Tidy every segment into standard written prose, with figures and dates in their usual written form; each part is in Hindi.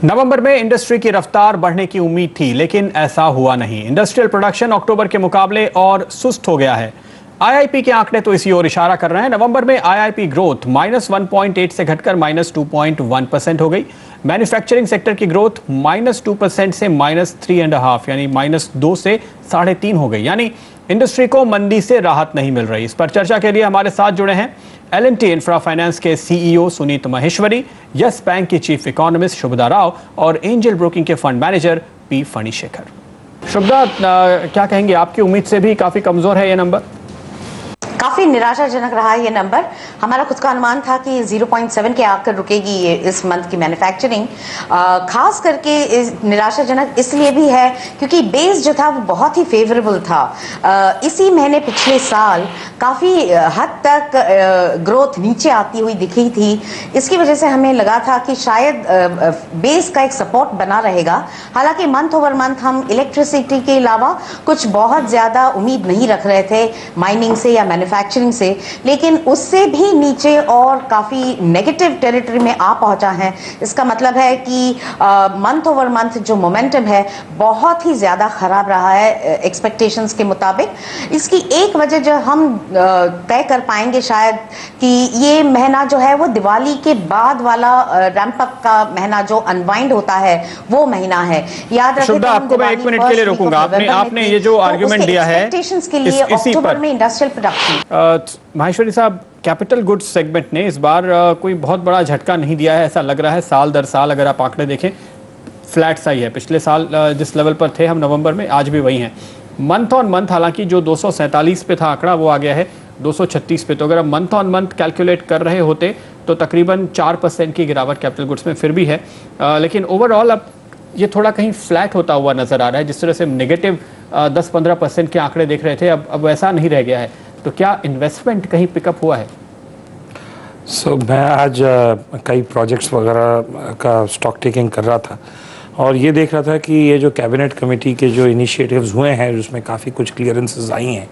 नवंबर में इंडस्ट्री की रफ्तार बढ़ने की उम्मीद थी, लेकिन ऐसा हुआ नहीं। इंडस्ट्रियल प्रोडक्शन अक्टूबर के मुकाबले और सुस्त हो गया है। आईआईपी के आंकड़े तो इसी ओर इशारा कर रहे हैं। नवंबर में आईआईपी ग्रोथ -1.8 से घटकर -2.1% हो गई। मैन्युफैक्चरिंग सेक्टर की ग्रोथ -2% से -3.5 यानी -2 से 3.5 हो गई। यानी इंडस्ट्री को मंदी से राहत नहीं मिल रही। इस पर चर्चा के लिए हमारे साथ जुड़े हैं L&T इंफ्रा फाइनेंस के CEO Sunit Maheshwari, yes bank की चीफ इकोनॉमिस्ट शुभदा राव और एंजल ब्रोकिंग के फंड मैनेजर पी फणिशेखर। शुभदा, क्या कहेंगे, आपकी उम्मीद से भी काफी कमजोर है ये नंबर? काफी निराशाजनक रहा है ये नंबर। हमारा खुद का अनुमान था कि 0.7 के आकर रुकेगी ये इस मंथ की मैन्युफैक्चरिंग। खास करके निराशाजनक इसलिए भी है क्योंकि बेस जो था वो बहुत ही फेवरेबल था। इसी महीने पिछले साल काफ़ी हद तक ग्रोथ नीचे आती हुई दिखी थी। इसकी वजह से हमें लगा था कि शायद बेस का एक सपोर्ट बना रहेगा। हालांकि मंथ ओवर मंथ हम इलेक्ट्रिसिटी के अलावा कुछ बहुत ज़्यादा उम्मीद नहीं रख रहे थे माइनिंग से या मैन्युफैक्चरिंग से, लेकिन उससे भी नीचे और काफ़ी नेगेटिव टेरिटरी में आ पहुंचा है। इसका मतलब है कि मंथ ओवर मंथ जो मोमेंटम है बहुत ही ज़्यादा ख़राब रहा है एक्सपेक्टेशंस के मुताबिक। इसकी एक वजह जो हम तय कर पाएंगे शायद कि ये महीना जो है वो दिवाली के बाद वाला रैंप अप का महीना जो अनवाइंड होता है वो महीना है। याद रखें तो आपको मैं 1 मिनट के लिए रोकूंगा। आपने ये जो आर्गुमेंट दिया है के लिए अक्टूबर में इंडस्ट्रियल प्रोडक्शन, माहेश्वरी साहब, कैपिटल गुड्स सेगमेंट ने इस बार कोई बहुत बड़ा झटका नहीं दिया है, ऐसा लग रहा है। साल दर साल अगर आप आंकड़े देखें फ्लैट सा ही है। पिछले साल जिस लेवल पर थे हम नवंबर में, आज भी वही हैं। मंथ ऑन मंथ हालांकि जो 247 पे था आंकड़ा वो आ गया है 236 पे। तो अगर आप मंथ ऑन मंथ कैलकुलेट कर रहे होते तो तकरीबन 4% की गिरावट कैपिटल गुड्स में फिर भी है। लेकिन ओवरऑल अब ये थोड़ा कहीं फ्लैट होता हुआ नज़र आ रहा है। जिस तरह से नेगेटिव 10-15% के आंकड़े देख रहे थे, अब ऐसा नहीं रह गया है। तो क्या इन्वेस्टमेंट कहीं पिकअप हुआ है? मैं आज कई प्रोजेक्ट्स वगैरह का स्टॉक टेकिंग कर रहा था और ये देख रहा था कि ये जो कैबिनेट कमेटी के जो इनिशिएटिव्स हुए हैं जिसमें काफ़ी कुछ क्लियरेंसेस आई हैं,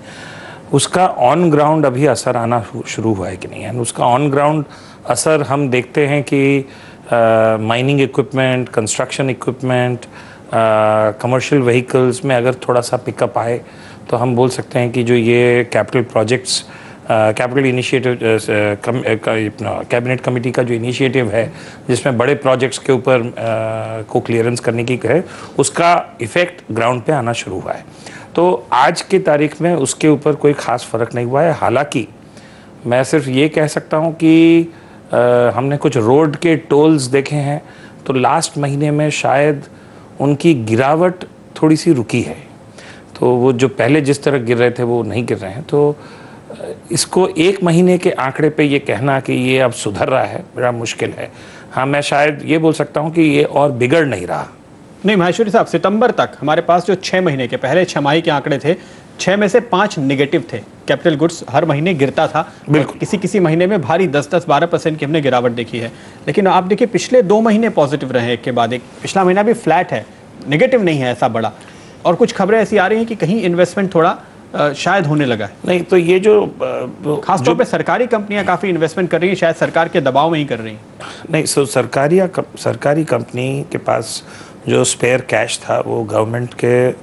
उसका ऑन ग्राउंड अभी असर आना शुरू हुआ है कि नहीं है। उसका ऑन ग्राउंड असर हम देखते हैं कि mining equipment, construction equipment, commercial vehicles में अगर थोड़ा सा पिकअप आए तो हम बोल सकते हैं कि जो ये capital projects, capital initiative, cabinet committee का जो इनिशिएटिव है जिसमें बड़े प्रोजेक्ट्स के ऊपर को क्लियरेंस करने की है, उसका इफ़ेक्ट ग्राउंड पे आना शुरू हुआ है। तो आज की तारीख में उसके ऊपर कोई ख़ास फ़र्क नहीं हुआ है। हालांकि मैं सिर्फ ये कह सकता हूँ कि हमने कुछ रोड के टोल्स देखे हैं तो लास्ट महीने में शायद उनकी गिरावट थोड़ी सी रुकी है। तो वो जो पहले जिस तरह गिर रहे थे वो नहीं गिर रहे हैं। तो इसको एक महीने के आंकड़े पे ये कहना कि ये अब सुधर रहा है बड़ा मुश्किल है। हाँ, मैं शायद ये बोल सकता हूँ कि ये और बिगड़ नहीं रहा। नहीं माहेश्वरी साहब, सितंबर तक हमारे पास जो 6 महीने के पहले छमाही के आंकड़े थे, 6 में से 5 नेगेटिव थे। कैपिटल गुड्स हर महीने गिरता था। बिल्कुल, किसी किसी महीने में भारी 10-12% की हमने गिरावट देखी है। लेकिन आप देखिए पिछले 2 महीने पॉजिटिव रहे एक के बाद एक। पिछला महीना भी फ्लैट है, नेगेटिव नहीं है ऐसा बड़ा। और कुछ खबरें ऐसी आ रही हैं कि कहीं इन्वेस्टमेंट थोड़ा शायद होने लगा है। नहीं तो ये जो खासतौर पे सरकारी कंपनियां काफ़ी इन्वेस्टमेंट कर रही हैं, शायद सरकार के दबाव में ही कर रही हैं। नहीं, सरकारी कंपनी के पास जो स्पेयर कैश था वो गवर्नमेंट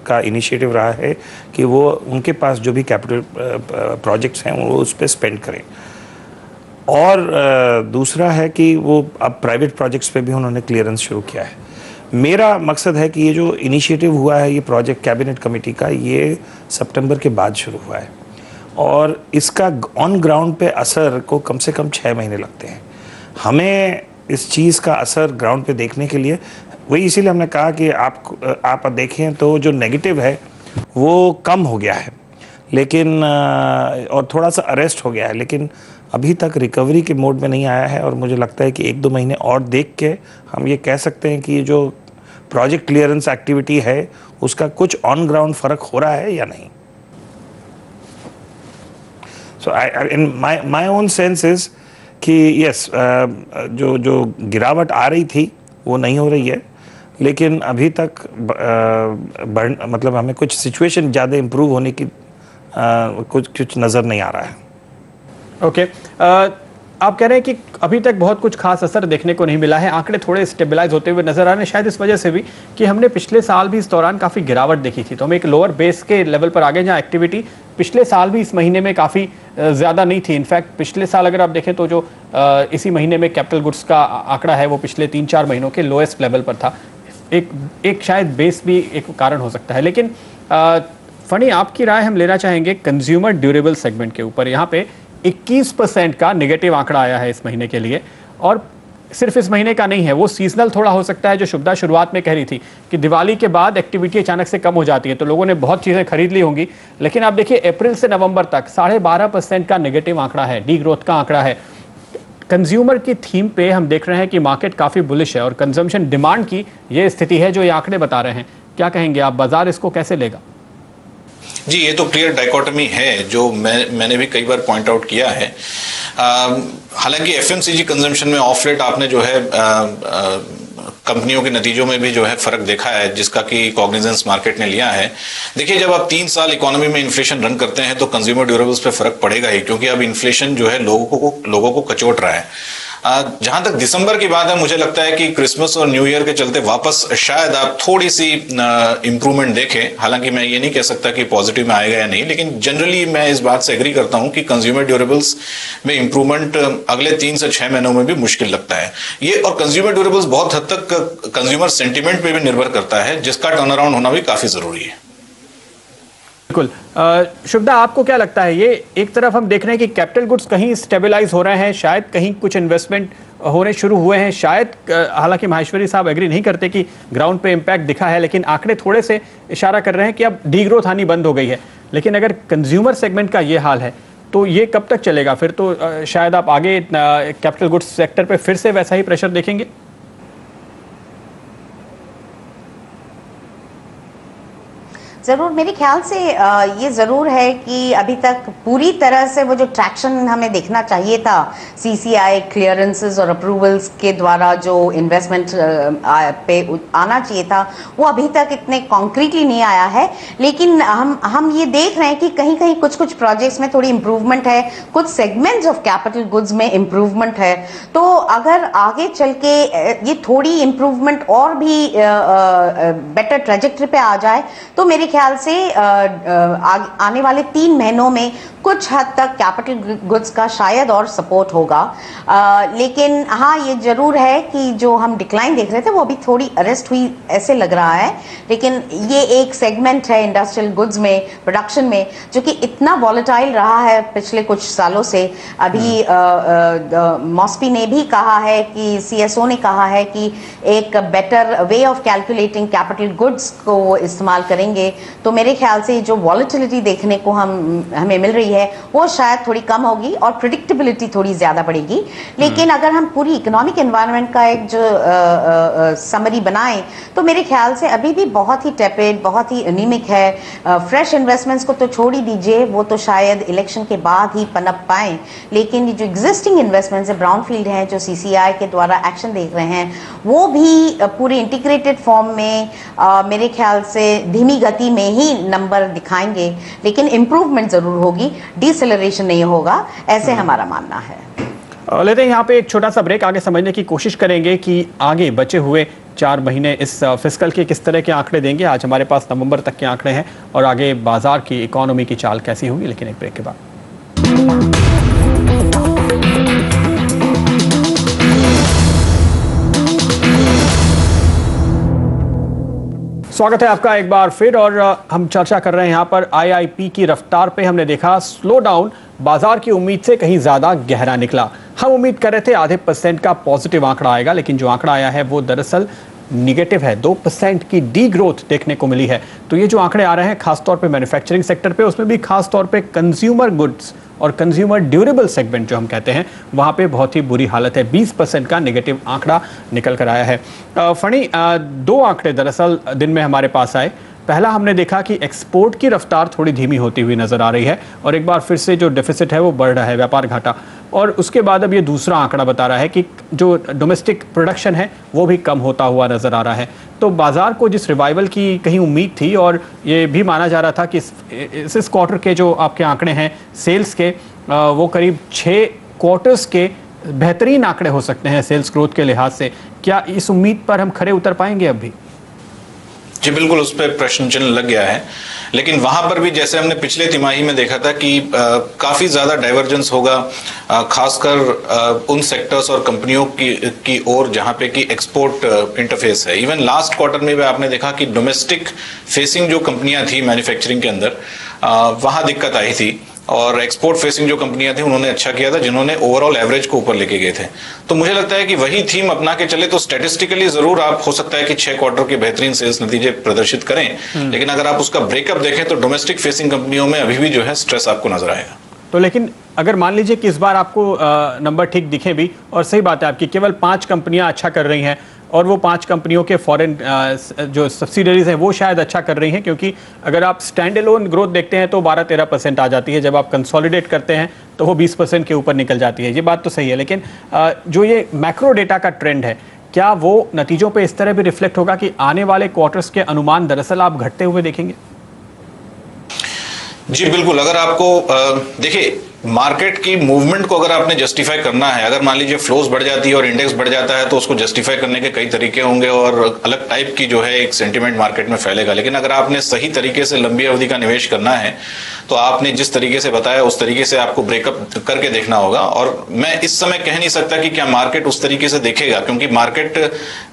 का इनिशिएटिव रहा है कि वो उनके पास जो भी कैपिटल प्रोजेक्ट्स हैं वो उस पर स्पेंड करें। और दूसरा है कि वो अब प्राइवेट प्रोजेक्ट्स पे भी उन्होंने क्लियरेंस शुरू किया है। मेरा मकसद है कि ये जो इनिशिएटिव हुआ है ये प्रोजेक्ट कैबिनेट कमेटी का, ये सितंबर के बाद शुरू हुआ है और इसका ऑन ग्राउंड पे असर को कम से कम 6 महीने लगते हैं। हमें इस चीज़ का असर ग्राउंड पे देखने के लिए वही, इसीलिए हमने कहा कि आप देखें तो जो नेगेटिव है वो कम हो गया है, लेकिन और थोड़ा सा अरेस्ट हो गया है, लेकिन अभी तक रिकवरी के मोड में नहीं आया है। और मुझे लगता है कि 1-2 महीने और देख के हम ये कह सकते हैं कि ये जो प्रोजेक्ट क्लियरेंस एक्टिविटी है उसका कुछ ऑन ग्राउंड फ़र्क हो रहा है या नहीं। So in my own sense is कि यस, जो गिरावट आ रही थी वो नहीं हो रही है, लेकिन अभी तक मतलब हमें कुछ सिचुएशन ज़्यादा इम्प्रूव होने की कुछ नज़र नहीं आ रहा है। ओके, आप कह रहे हैं कि अभी तक बहुत कुछ खास असर देखने को नहीं मिला है, आंकड़े थोड़े स्टेबलाइज होते हुए नजर आ रहे हैं, शायद इस वजह से भी कि हमने पिछले साल भी इस दौरान काफ़ी गिरावट देखी थी, तो हम एक लोअर बेस के लेवल पर आ गए जहाँ एक्टिविटी पिछले साल भी इस महीने में काफ़ी ज़्यादा नहीं थी। इनफैक्ट पिछले साल अगर आप देखें तो जो इसी महीने में कैपिटल गुड्स का आंकड़ा है वो पिछले 3-4 महीनों के लोएस्ट लेवल पर था। एक शायद बेस भी एक कारण हो सकता है। लेकिन फनी, आपकी राय हम लेना चाहेंगे कंज्यूमर ड्यूरेबल सेगमेंट के ऊपर। यहाँ पे 21% का नेगेटिव आंकड़ा आया है इस महीने के लिए, और सिर्फ इस महीने का नहीं है, वो सीजनल थोड़ा हो सकता है। जो शुभदा शुरुआत में कह रही थी कि दिवाली के बाद एक्टिविटी अचानक से कम हो जाती है, तो लोगों ने बहुत चीज़ें खरीद ली होंगी, लेकिन आप देखिए अप्रैल से नवंबर तक 12.5% का नेगेटिव आंकड़ा है, डी ग्रोथ का आंकड़ा है। कंज्यूमर की थीम पे हम देख रहे हैं कि मार्केट काफ़ी बुलिश है और कंजम्पशन डिमांड की ये स्थिति है जो ये आंकड़े बता रहे हैं। क्या कहेंगे आप, बाजार इसको कैसे लेगा? जी, ये तो क्लियर डाइकोटमी है जो मैंने भी कई बार पॉइंट आउट किया है। हालांकि एफएमसीजी कंजम्पशन में ऑफ लेट आपने जो है कंपनियों के नतीजों में भी जो है फर्क देखा है, जिसका कि कॉग्निजेंस मार्केट ने लिया है। देखिए, जब आप 3 साल इकोनॉमी में इन्फ्लेशन रन करते हैं तो कंज्यूमर ड्यूरेबल्स पे फर्क पड़ेगा ही, क्योंकि अब इन्फ्लेशन जो है लोगों को कचोट रहा है। जहां तक दिसंबर की बात है, मुझे लगता है कि क्रिसमस और न्यू ईयर के चलते वापस शायद आप थोड़ी सी इंप्रूवमेंट देखें। हालांकि मैं ये नहीं कह सकता कि पॉजिटिव में आएगा या नहीं, लेकिन जनरली मैं इस बात से एग्री करता हूं कि कंज्यूमर ड्यूरेबल्स में इंप्रूवमेंट अगले 3 से 6 महीनों में भी मुश्किल लगता है ये। और कंज्यूमर ड्यूरेबल्स बहुत हद तक कंज्यूमर सेंटिमेंट पे भी निर्भर करता है, जिसका टर्न अराउंड होना भी काफी जरूरी है। बिल्कुल। शुभदा, आपको क्या लगता है, ये एक तरफ हम देख रहे हैं कि कैपिटल गुड्स कहीं स्टेबलाइज हो रहे हैं, शायद कहीं कुछ इन्वेस्टमेंट होने शुरू हुए हैं, शायद, हालांकि माहेश्वरी साहब एग्री नहीं करते कि ग्राउंड पे इम्पैक्ट दिखा है, लेकिन आंकड़े थोड़े से इशारा कर रहे हैं कि अब डी ग्रोथ आनी बंद हो गई है। लेकिन अगर कंज्यूमर सेगमेंट का ये हाल है तो ये कब तक चलेगा? फिर तो शायद आप आगे कैपिटल गुड्स सेक्टर पे फिर से वैसा ही प्रेशर देखेंगे। ज़रूर, मेरे ख्याल से ये ज़रूर है कि अभी तक पूरी तरह से वो जो ट्रैक्शन हमें देखना चाहिए था सीसीआई क्लियरेंसेस और अप्रूवल्स के द्वारा जो इन्वेस्टमेंट पे आना चाहिए था, वो अभी तक इतने कॉन्क्रीटली नहीं आया है। लेकिन हम ये देख रहे हैं कि कहीं कहीं कुछ प्रोजेक्ट्स में थोड़ी इम्प्रूवमेंट है, कुछ सेगमेंट्स ऑफ कैपिटल गुड्स में इम्प्रूवमेंट है। तो अगर आगे चल के ये थोड़ी इम्प्रूवमेंट और भी बेटर ट्रेजेक्टरी पे आ जाए तो मेरे ख्याल से आने वाले 3 महीनों में कुछ हद तक कैपिटल गुड्स का शायद और सपोर्ट होगा। लेकिन हाँ, ये जरूर है कि जो हम डिक्लाइन देख रहे थे वो अभी थोड़ी अरेस्ट हुई ऐसे लग रहा है। लेकिन ये एक सेगमेंट है इंडस्ट्रियल गुड्स में, प्रोडक्शन में, जो कि इतना वॉलेटाइल रहा है पिछले कुछ सालों से। अभी मॉस्पी ने भी कहा है कि सीएसओ ने कहा है कि एक better way of calculating capital goods को वो इस्तेमाल करेंगे। तो मेरे ख्याल से जो वॉलेटिलिटी देखने को हमें मिल रही है वो शायद थोड़ी कम होगी और प्रेडिक्टेबिलिटी थोड़ी ज्यादा बढ़ेगी। लेकिन अगर हम पूरी इकोनॉमिक एनवायरनमेंट का एक जो समरी बनाएं तो मेरे ख्याल से अभी भी बहुत ही टेपेड, बहुत ही एनीमिक है। फ्रेश इन्वेस्टमेंट्स को तो छोड़ ही दीजिए, वो तो शायद इलेक्शन के बाद ही पनप पाएं। लेकिन जो एग्जिस्टिंग इन्वेस्टमेंट्स है, ब्राउनफील्ड हैं, जो सीसीआई के द्वारा एक्शन देख रहे हैं, वो भी पूरे इंटीग्रेटेड फॉर्म में मेरे ख्याल से धीमी गति में ही नंबर दिखाएंगे। लेकिन इंप्रूवमेंट जरूर होगी, डिसेलरेशन नहीं होगा, ऐसे हमारा मानना है। लेते हैं यहाँ पे एक छोटा सा ब्रेक, आगे समझने की कोशिश करेंगे कि आगे बचे हुए 4 महीने इस फिस्कल के किस तरह के आंकड़े देंगे। आज हमारे पास नवंबर तक के आंकड़े हैं और आगे बाजार की, इकोनॉमी की चाल कैसी होगी, लेकिन एक ब्रेक के बाद। स्वागत है आपका एक बार फिर, और हम चर्चा कर रहे हैं यहाँ पर आईआईपी की रफ्तार पे। हमने देखा स्लो डाउन बाजार की उम्मीद से कहीं ज्यादा गहरा निकला। हम उम्मीद कर रहे थे आधे % का पॉजिटिव आंकड़ा आएगा, लेकिन जो आंकड़ा आया है वो दरअसल निगेटिव है। 2% की डी ग्रोथ देखने को मिली है। तो ये जो आंकड़े आ रहे हैं खासतौर पे मैन्युफैक्चरिंग सेक्टर पे, उसमें भी खासतौर पे कंज्यूमर गुड्स और कंज्यूमर ड्यूरेबल सेगमेंट जो हम कहते हैं, वहाँ पे बहुत ही बुरी हालत है। 20% का नेगेटिव आंकड़ा निकल कर आया है। फनी, 2 आंकड़े दरअसल दिन में हमारे पास आए। पहला, हमने देखा कि एक्सपोर्ट की रफ्तार थोड़ी धीमी होती हुई नजर आ रही है और एक बार फिर से जो डेफिसिट है वो बढ़ रहा है, व्यापार घाटा। और उसके बाद अब ये दूसरा आंकड़ा बता रहा है कि जो डोमेस्टिक प्रोडक्शन है वो भी कम होता हुआ नजर आ रहा है। तो बाजार को जिस रिवाइवल की कहीं उम्मीद थी, और ये भी माना जा रहा था कि इस क्वार्टर के जो आपके आंकड़े हैं सेल्स के, वो करीब 6 क्वार्टर्स के बेहतरीन आंकड़े हो सकते हैं सेल्स ग्रोथ के लिहाज से। क्या इस उम्मीद पर हम खरे उतर पाएंगे अब भी? जी बिल्कुल, उस पर प्रश्न चिन्ह लग गया है, लेकिन वहां पर भी जैसे हमने पिछले तिमाही में देखा था कि काफी ज्यादा डाइवर्जेंस होगा, खासकर उन सेक्टर्स और कंपनियों की ओर जहां पे कि एक्सपोर्ट इंटरफेस है। इवन लास्ट क्वार्टर में भी आपने देखा कि डोमेस्टिक फेसिंग जो कंपनियां थी मैन्युफैक्चरिंग के अंदर, वहां दिक्कत आई थी, और एक्सपोर्ट फेसिंग जो कंपनियां थी उन्होंने अच्छा किया था, जिन्होंने ओवरऑल एवरेज को ऊपर लेके गए थे। तो मुझे लगता है कि वही थीम अपना के चले तो स्टैटिस्टिकली जरूर आप हो सकता है कि 6 क्वार्टर के बेहतरीन सेल्स नतीजे प्रदर्शित करें, लेकिन अगर आप उसका ब्रेकअप देखें तो डोमेस्टिक फेसिंग कंपनियों में अभी भी जो है स्ट्रेस आपको नजर आएगा। तो लेकिन अगर मान लीजिए कि इस बार आपको नंबर ठीक दिखे भी, और सही बात है आपकी, केवल 5 कंपनियां अच्छा कर रही हैं और वो 5 कंपनियों के फॉरेन जो सब्सिडरीज हैं वो शायद अच्छा कर रही हैं, क्योंकि अगर आप स्टैंड अलोन ग्रोथ देखते हैं तो 12-13% आ जाती है, जब आप कंसोलिडेट करते हैं तो वो 20% के ऊपर निकल जाती है। ये बात तो सही है, लेकिन जो ये मैक्रो डेटा का ट्रेंड है, क्या वो नतीजों पे इस तरह भी रिफ्लेक्ट होगा कि आने वाले क्वार्टर्स के अनुमान दरअसल आप घटते हुए देखेंगे? जी बिल्कुल, अगर आपको देखिए मार्केट की मूवमेंट को अगर आपने जस्टिफाई करना है, अगर मान लीजिए फ्लोज बढ़ जाती है और इंडेक्स बढ़ जाता है तो उसको जस्टिफाई करने के कई तरीके होंगे और अलग टाइप की जो है एक सेंटिमेंट मार्केट में फैलेगा। लेकिन अगर आपने सही तरीके से लंबी अवधि का निवेश करना है तो आपने जिस तरीके से बताया उस तरीके से आपको ब्रेकअप करके देखना होगा। और मैं इस समय कह नहीं सकता कि क्या मार्केट उस तरीके से देखेगा, क्योंकि मार्केट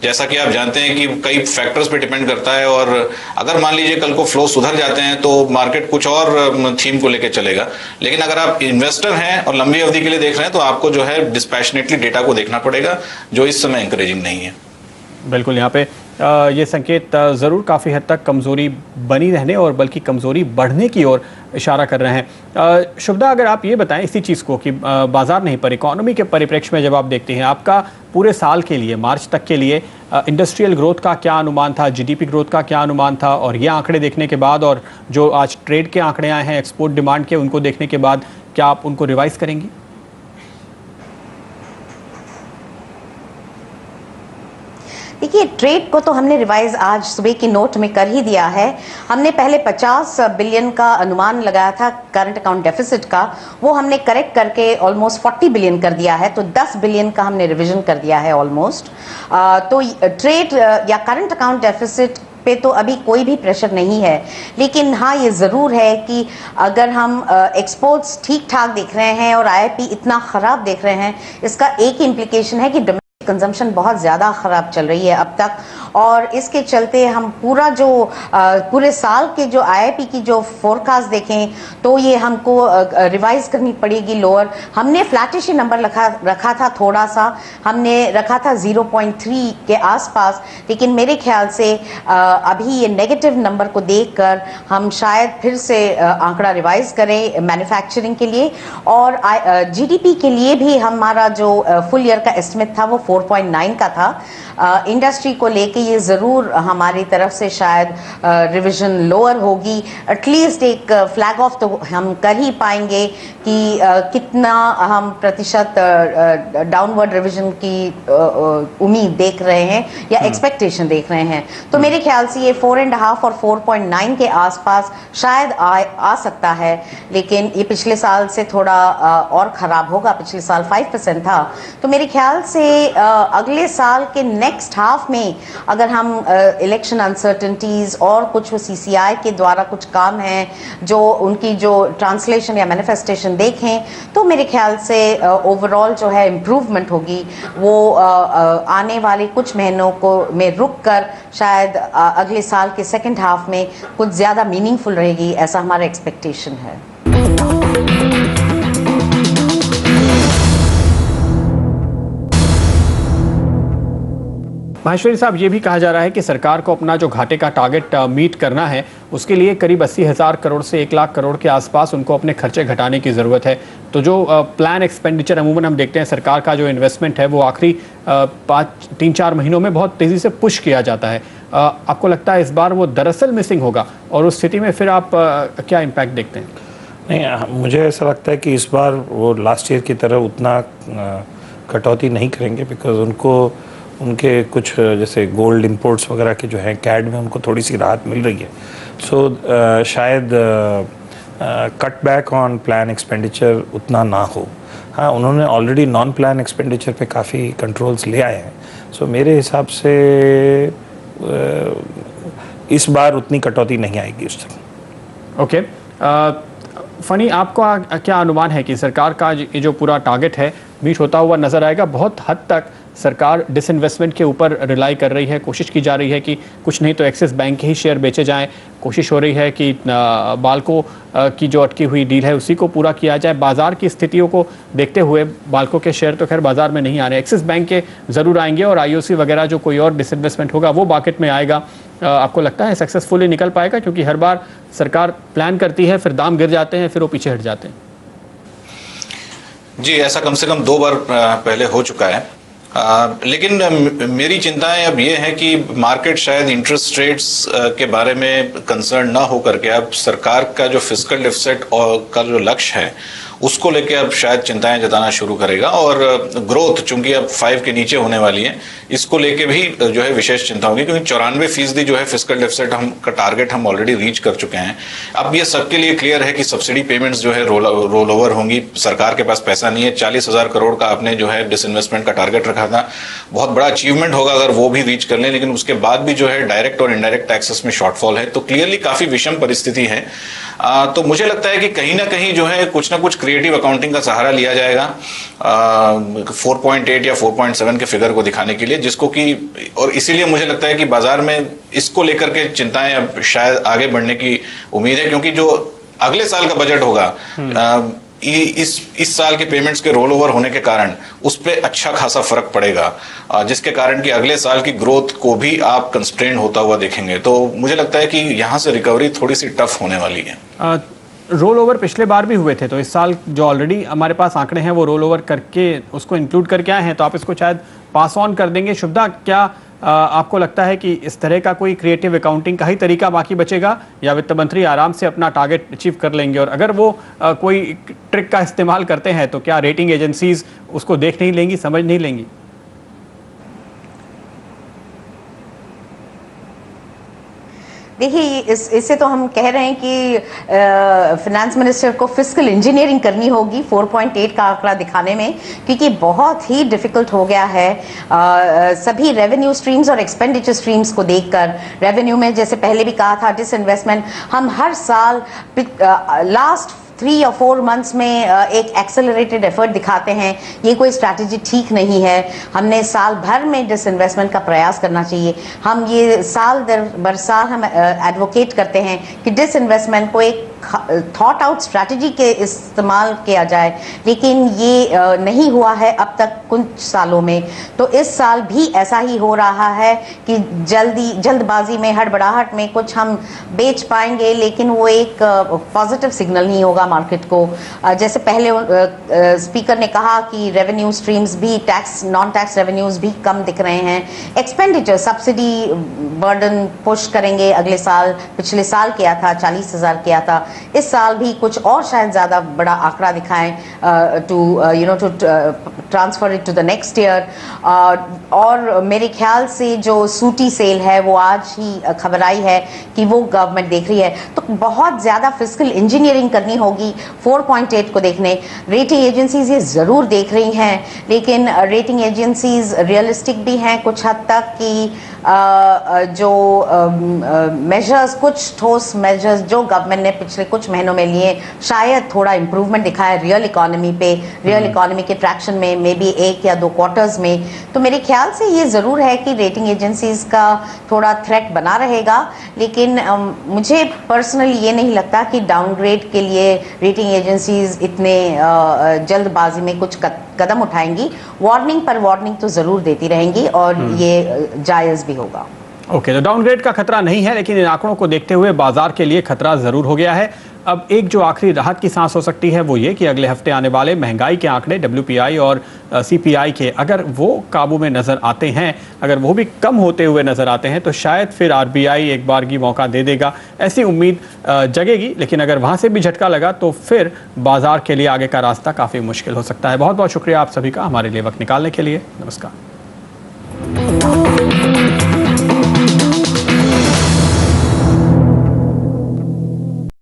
जैसा कि आप जानते हैं कि कई फैक्टर्स पे डिपेंड करता है, और अगर मान लीजिए कल को फ्लो सुधर जाते हैं तो मार्केट कुछ और थीम को लेकर चलेगा। लेकिन अगर आप इन्वेस्टर हैं और लंबी अवधि के लिए देख रहे हैं तो आपको जो है डिस्पैशनेटली डेटा को देखना पड़ेगा, जो इस समय एनकरेजिंग नहीं है। बिल्कुल, यहाँ पे ये संकेत ज़रूर काफ़ी हद तक कमज़ोरी बनी रहने और बल्कि कमज़ोरी बढ़ने की ओर इशारा कर रहे हैं। शुभदा, अगर आप ये बताएं इसी चीज़ को कि बाजार नहीं पर इकोनॉमी के परिप्रेक्ष्य में जब आप देखते हैं, आपका पूरे साल के लिए मार्च तक के लिए इंडस्ट्रियल ग्रोथ का क्या अनुमान था, जीडीपी ग्रोथ का क्या अनुमान था, और ये आंकड़े देखने के बाद और जो आज ट्रेड के आंकड़े आए हैं एक्सपोर्ट डिमांड के, उनको देखने के बाद क्या आप उनको रिवाइज करेंगी? देखिए, ट्रेड को तो हमने रिवाइज आज सुबह की नोट में कर ही दिया है। हमने पहले 50 बिलियन का अनुमान लगाया था करंट अकाउंट डेफिसिट का, वो हमने करेक्ट करके ऑलमोस्ट 40 बिलियन कर दिया है, तो 10 बिलियन का हमने रिवीजन कर दिया है ऑलमोस्ट। तो ट्रेड या करंट अकाउंट डेफिसिट पे तो अभी कोई भी प्रेशर नहीं है, लेकिन हाँ ये ज़रूर है कि अगर हम एक्सपोर्ट्स ठीक ठाक देख रहे हैं और आईआईपी इतना ख़राब देख रहे हैं, इसका एक इम्प्लीकेशन है कि कंजम्पशन बहुत ज़्यादा ख़राब चल रही है अब तक, और इसके चलते हम पूरे साल के जो आईआईपी की जो फोरकास्ट देखें तो ये हमको रिवाइज करनी पड़ेगी लोअर। हमने फ्लैटिश नंबर रखा था, थोड़ा सा हमने रखा था 0.3 के आसपास, लेकिन मेरे ख्याल से अभी ये नेगेटिव नंबर को देखकर हम शायद फिर से आंकड़ा रिवाइज करें मैन्युफैक्चरिंग के लिए। और जीडीपी के लिए भी हमारा जो फुल ईयर का एस्टिमेट था वो 4.9 का था। इंडस्ट्री को लेके ये ज़रूर हमारी तरफ से शायद रिवीजन लोअर होगी। एटलीस्ट एक फ्लैग ऑफ तो हम कर ही पाएंगे कि कितना हम प्रतिशत डाउनवर्ड रिवीजन की उम्मीद देख रहे हैं या एक्सपेक्टेशन देख रहे हैं। तो मेरे ख्याल से ये 4.5 और 4.9 के आसपास शायद आ सकता है, लेकिन ये पिछले साल से थोड़ा और ख़राब होगा। पिछले साल 5% था, तो मेरे ख्याल से अगले साल के नेक्स्ट हाफ में अगर हम इलेक्शन अनसर्टेनिटीज और कुछ सीसीआई के द्वारा कुछ काम हैं जो उनकी जो ट्रांसलेशन या मैनिफेस्टेशन देखें, तो मेरे ख्याल से ओवरऑल जो है इम्प्रूवमेंट होगी। वो आने वाले कुछ महीनों को में रुक कर शायद अगले साल के सेकेंड हाफ में कुछ ज़्यादा मीनिंगफुल रहेगी, ऐसा हमारा एक्सपेक्टेशन है। माहेश्वरी साहब, ये भी कहा जा रहा है कि सरकार को अपना जो घाटे का टारगेट मीट करना है उसके लिए करीब 80,000 करोड़ से 1 लाख करोड़ के आसपास उनको अपने खर्चे घटाने की ज़रूरत है। तो जो प्लान एक्सपेंडिचर अमूमन हम देखते हैं सरकार का जो इन्वेस्टमेंट है वो आखिरी 3-4 महीनों में बहुत तेज़ी से पुश किया जाता है। आपको लगता है इस बार वो दरअसल मिसिंग होगा, और उस स्थिति में फिर आप क्या इम्पैक्ट देखते हैं? नहीं, मुझे ऐसा लगता है कि इस बार वो लास्ट ईयर की तरह उतना कटौती नहीं करेंगे, बिकॉज उनके कुछ जैसे गोल्ड इंपोर्ट्स वगैरह के जो हैं कैड में उनको थोड़ी सी राहत मिल रही है। सो शायद cut back on plan expenditure उतना ना हो। हाँ, उन्होंने ऑलरेडी नॉन प्लान एक्सपेंडिचर पे काफ़ी कंट्रोल्स ले आए हैं। सो मेरे हिसाब से इस बार उतनी कटौती नहीं आएगी उस तक। ओके, फनी, आपका क्या अनुमान है कि सरकार का ये जो पूरा टारगेट है मीट होता हुआ नजर आएगा? बहुत हद तक सरकार डिसइन्वेस्टमेंट के ऊपर रिलाई कर रही है, कोशिश की जा रही है कि कुछ नहीं तो एक्सिस बैंक के ही शेयर बेचे जाएं, कोशिश हो रही है कि बाल्को की जो अटकी हुई डील है उसी को पूरा किया जाए। बाजार की स्थितियों को देखते हुए बाल्को के शेयर तो खैर बाजार में नहीं आ रहे, एक्सिस बैंक के ज़रूर आएंगे और आईओसी वगैरह जो कोई और डिसइन्वेस्टमेंट होगा वो मार्केट में आएगा। आपको लगता है सक्सेसफुली निकल पाएगा? क्योंकि हर बार सरकार प्लान करती है, फिर दाम गिर जाते हैं, फिर वो पीछे हट जाते हैं। जी, ऐसा कम से कम 2 बार पहले हो चुका है। लेकिन मेरी चिंताएं अब ये है कि मार्केट शायद इंटरेस्ट रेट्स के बारे में कंसर्न ना हो करके अब सरकार का जो फिस्कल डेफिसिट का जो लक्ष्य है उसको लेके अब शायद चिंताएं जताना शुरू करेगा, और ग्रोथ चूंकि अब 5 के नीचे होने वाली है, इसको लेके भी जो है विशेष चिंता होगी, क्योंकि 94% जो है फिस्कल डेफिसिट हम का टारगेट हम ऑलरेडी रीच कर चुके हैं। अब ये सबके लिए क्लियर है कि सब्सिडी पेमेंट्स जो है रोल ओवर होंगी, सरकार के पास पैसा नहीं है। 40,000 करोड़ का आपने जो है डिसइन्वेस्टमेंट का टारगेट रखा था, बहुत बड़ा अचीवमेंट होगा अगर वो भी रीच कर लें, लेकिन उसके बाद भी जो है डायरेक्ट और इनडायरेक्ट टैक्सेस में शॉर्टफॉल है, तो क्लियरली काफी विषम परिस्थिति है। तो मुझे लगता है कि कहीं ना कहीं जो है कुछ ना कुछ क्रिएटिव अकाउंटिंग का सहारा लिया जाएगा 4.8 या 4.7 के फिगर को दिखाने के लिए, जिसको कि, और इसीलिए मुझे लगता है कि बाजार में इसको लेकर के चिंताएं अब शायद आगे बढ़ने की उम्मीद है, क्योंकि जो अगले साल का बजट होगा इस साल के पेमेंट्स के रोल ओवर होने के कारण उस पर अच्छा खासा फर्क पड़ेगा, जिसके कारण कि अगले साल की ग्रोथ को भी आप कंस्ट्रेंट होता हुआ देखेंगे। तो मुझे लगता है कि यहाँ से रिकवरी थोड़ी सी टफ होने वाली है। रोल ओवर पिछले बार भी हुए थे, तो इस साल जो ऑलरेडी हमारे पास आंकड़े हैं वो रोल ओवर करके उसको इंक्लूड करके आए हैं, तो आप इसको शायद पास ऑन कर देंगे। शुभदा, क्या आपको लगता है कि इस तरह का कोई क्रिएटिव अकाउंटिंग का ही तरीका बाकी बचेगा, या वित्त मंत्री आराम से अपना टारगेट अचीव कर लेंगे? और अगर वो कोई ट्रिक का इस्तेमाल करते हैं तो क्या रेटिंग एजेंसीज उसको देख नहीं लेंगी, समझ नहीं लेंगी? देखिए, इससे तो हम कह रहे हैं कि फिनेंस मिनिस्टर को फिस्कल इंजीनियरिंग करनी होगी 4.8 का आंकड़ा दिखाने में, क्योंकि बहुत ही डिफिकल्ट हो गया है सभी रेवेन्यू स्ट्रीम्स और एक्सपेंडिचर स्ट्रीम्स को देखकर। रेवेन्यू में जैसे पहले भी कहा था, डिसइन्वेस्टमेंट हम हर साल लास्ट 3 या 4 मंथ्स में एक एक्सेलरेटेड एफर्ट दिखाते हैं। ये कोई स्ट्रैटेजी ठीक नहीं है। हमने साल भर में डिसइन्वेस्टमेंट का प्रयास करना चाहिए। हम ये साल दर बरसाल हम एडवोकेट करते हैं कि डिसइन्वेस्टमेंट को एक थॉट आउट स्ट्रैटेजी के इस्तेमाल किया जाए, लेकिन ये नहीं हुआ है अब तक कुछ सालों में। तो इस साल भी ऐसा ही हो रहा है कि जल्दबाजी में, हड़बड़ाहट में कुछ हम बेच पाएंगे, लेकिन वो एक पॉजिटिव सिग्नल नहीं होगा मार्केट को। जैसे पहले स्पीकर ने कहा कि रेवेन्यू स्ट्रीम्स भी, टैक्स नॉन टैक्स रेवेन्यूज भी कम दिख रहे हैं। एक्सपेंडिचर सब्सिडी बर्डन पुश करेंगे अगले साल, पिछले साल किया था 40,000 किया था, इस साल भी कुछ और शायद ज्यादा बड़ा आंकड़ा दिखाएं to transfer it to the next year. और मेरे ख्याल से जो सूटी सेल है वो आज ही खबर आई है कि वो गवर्नमेंट देख रही है, तो बहुत ज्यादा फिस्कल इंजीनियरिंग करनी होगी 4.8 को देखने। रेटिंग एजेंसीज ये जरूर देख रही हैं, लेकिन रेटिंग एजेंसीज रियलिस्टिक भी हैं कुछ हद तक कि जो मेजर्स, कुछ ठोस मेजर्स जो गवर्नमेंट ने पिछले कुछ महीनों में लिए, शायद थोड़ा इंप्रूवमेंट दिखाया रियल इकोनॉमी पे, रियल इकोनॉमी के ट्रैक्शन में, मे बी 1 या 2 क्वार्टर्स में। तो मेरे ख्याल से ये ज़रूर है कि रेटिंग एजेंसीज का थोड़ा थ्रेट बना रहेगा, लेकिन मुझे पर्सनली ये नहीं लगता कि डाउनग्रेड के लिए रेटिंग एजेंसीज इतने जल्दबाजी में कुछ कदम उठाएंगी। वार्निंग पर वार्निंग तो ज़रूर देती रहेंगी और ये जायज़ भी होगा। ओके, तो डाउनग्रेड का खतरा नहीं है, लेकिन इन आंकड़ों को देखते हुए बाजार के लिए खतरा जरूर हो गया है। अब एक जो आखिरी राहत की सांस हो सकती है वो ये कि अगले हफ्ते आने वाले महंगाई के आंकड़े WPI और CPI के, अगर वो काबू में नजर आते हैं, अगर वो भी कम होते हुए नजर आते हैं, तो शायद फिर RBI एक बार की मौका दे देगा, ऐसी उम्मीद जगेगी। लेकिन अगर वहां से भी झटका लगा तो फिर बाजार के लिए आगे का रास्ता काफी मुश्किल हो सकता है। बहुत बहुत शुक्रिया आप सभी का हमारे लिए वक्त निकालने के लिए। नमस्कार।